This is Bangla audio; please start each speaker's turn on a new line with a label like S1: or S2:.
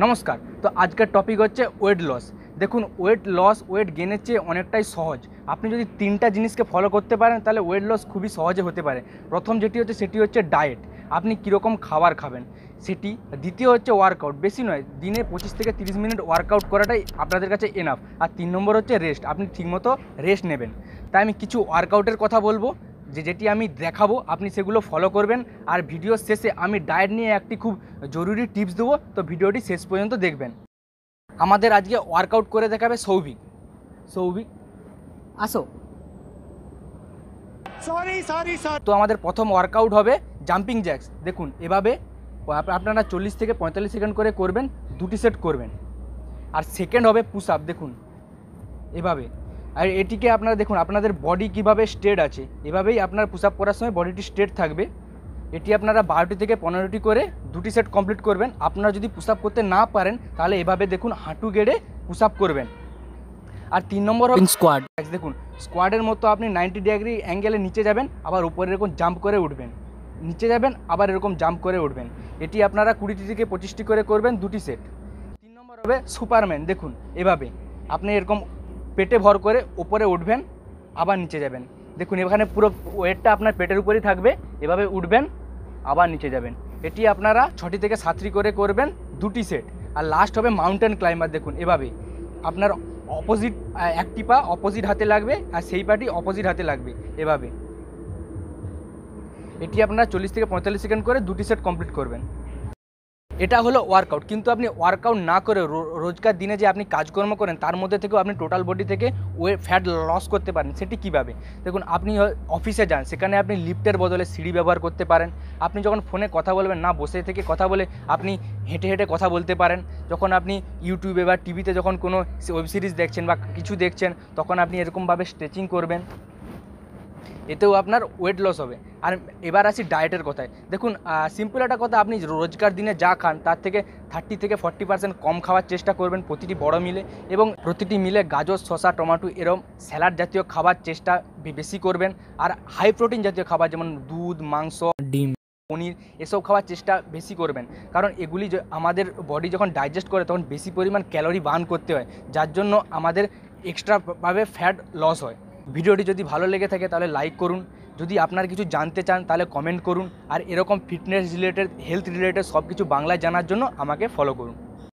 S1: নমস্কার। তো আজকের টপিক হচ্ছে ওয়েট লস। দেখুন, ওয়েট লস ওয়েট গেনের চেয়ে অনেকটাই সহজ। আপনি যদি তিনটা জিনিসকে ফলো করতে পারেন তাহলে ওয়েট লস খুবই সহজে হতে পারে। প্রথম সেটি হচ্ছে ডায়েট, আপনি কীরকম খাবার খাবেন সেটি। দ্বিতীয় হচ্ছে ওয়ার্কআউট, বেশি নয়, দিনে 25 থেকে 30 মিনিট ওয়ার্কআউট করাটাই আপনাদের কাছে এনাফ। আর 3 নম্বর হচ্ছে রেস্ট, আপনি ঠিকমতো রেস্ট নেবেন। তাই আমি কিছু ওয়ার্কআউটের কথা বলবো যেটি আমি দেখাবো, আপনি সেগুলো ফলো করবেন। আর ভিডিওর শেষে আমি ডায়েট নিয়ে একটি খুব জরুরি টিপস দেবো, তো ভিডিওটি শেষ পর্যন্ত দেখবেন। আমাদের আজকে ওয়ার্কআউট করে দেখাবে সৌভিক। আসো।
S2: সরি।
S1: তো আমাদের প্রথম ওয়ার্কআউট হবে জাম্পিং জ্যাক্স। দেখুন, এভাবে আপনারা 40 থেকে 45 সেকেন্ড করে করবেন, 2টি সেট করবেন। আর সেকেন্ড হবে পুশ আপ। দেখুন এভাবে, আর এটিকে আপনারা দেখুন আপনাদের বডি কিভাবে স্ট্রেট আছে, এভাবেই আপনার পুশ আপ করার সময় বডিটি স্ট্রেট থাকবে। এটি আপনারা 12টি থেকে 15টি করে 2টি সেট কমপ্লিট করবেন। আপনারা যদি পুশ আপ করতে না পারেন তাহলে এভাবে দেখুন হাঁটু গেড়ে পুশ আপ করবেন। আর 3 নম্বর হবে স্কোয়াড। দেখুন, স্কোয়াডের মতো আপনি 90 ডিগ্রি অ্যাঙ্গেলে নিচে যাবেন, আবার উপরে এরকম জাম্প করে উঠবেন, নিচে যাবেন, আবার এরকম জাম্প করে উঠবেন। এটি আপনারা 20টি থেকে 25টি করে করবেন, 2টি সেট। 3 নম্বর হবে সুপারম্যান। দেখুন এভাবে আপনি এরকম পেটে ভর করে উপরে উঠবেন, আবার নিচে যাবেন। দেখুন এখানে পুরো ওয়েটটা আপনার পেটের উপরেই থাকবে, এভাবে উঠবেন, আবার নিচে যাবেন। এটি আপনারা 6টি থেকে 7টি করে করবেন, 2টি সেট। আর লাস্ট হবে মাউন্টেন ক্লাইম্বার। দেখুন এভাবে আপনার অপোজিট একটি পা অপোজিট হাতে লাগবে আর সেই পাটি অপোজিট হাতে লাগবে এভাবে। এটি আপনারা 40 থেকে 45 সেকেন্ড করে 2টি সেট কমপ্লিট করবেন। এটা হলো ওয়ার্কআউট। কিন্তু আপনি ওয়ার্কআউট না করে রোজকার দিনে যে আপনি কাজকর্ম করেন তার মধ্যে থেকেও আপনি টোটাল বডি থেকে ফ্যাট লস করতে পারেন। সেটি কীভাবে? দেখুন, আপনি অফিসে যান, সেখানে আপনি লিফটের বদলে সিঁড়ি ব্যবহার করতে পারেন। আপনি যখন ফোনে কথা বলবেন, না বসে থেকে কথা বলে আপনি হেঁটে হেঁটে কথা বলতে পারেন। যখন আপনি ইউটিউবে বা টিভিতে যখন কোনো ওয়েব সিরিজ দেখছেন বা কিছু দেখছেন, তখন আপনি এরকমভাবে স্ট্রেচিং করবেন, এতেও আপনার ওয়েট লস হবে। আর এবার আসি ডায়েটের কথায়। দেখুন, সিম্পল একটা কথা, আপনি রোজকার দিনে যা খান তার থেকে 30 থেকে 40% কম খাওয়ার চেষ্টা করবেন প্রতিটি বড় মিলে, এবং প্রতিটি মিলে গাজর, শসা, টমেটো এরকম স্যালাড জাতীয় খাবার চেষ্টা বেশি করবেন। আর হাই প্রোটিন জাতীয় খাবার যেমন দুধ, মাংস, ডিম, পনির এসব খাওয়ার চেষ্টা বেশি করবেন। কারণ এগুলি আমাদের বডি যখন ডাইজেস্ট করে তখন বেশি পরিমাণ ক্যালোরি বার্ন করতে হয়, যার জন্য আমাদের এক্সট্রাভাবে ফ্যাট লস হয়। ভিডিওটি যদি ভালো লেগে থাকে তাহলে লাইক করুন। যদি আপনার কিছু জানতে চান তাহলে কমেন্ট করুন। আর এরকম ফিটনেস রিলেটেড, হেলথ রিলেটেড সব কিছু বাংলায় জানার জন্য আমাকে ফলো করুন।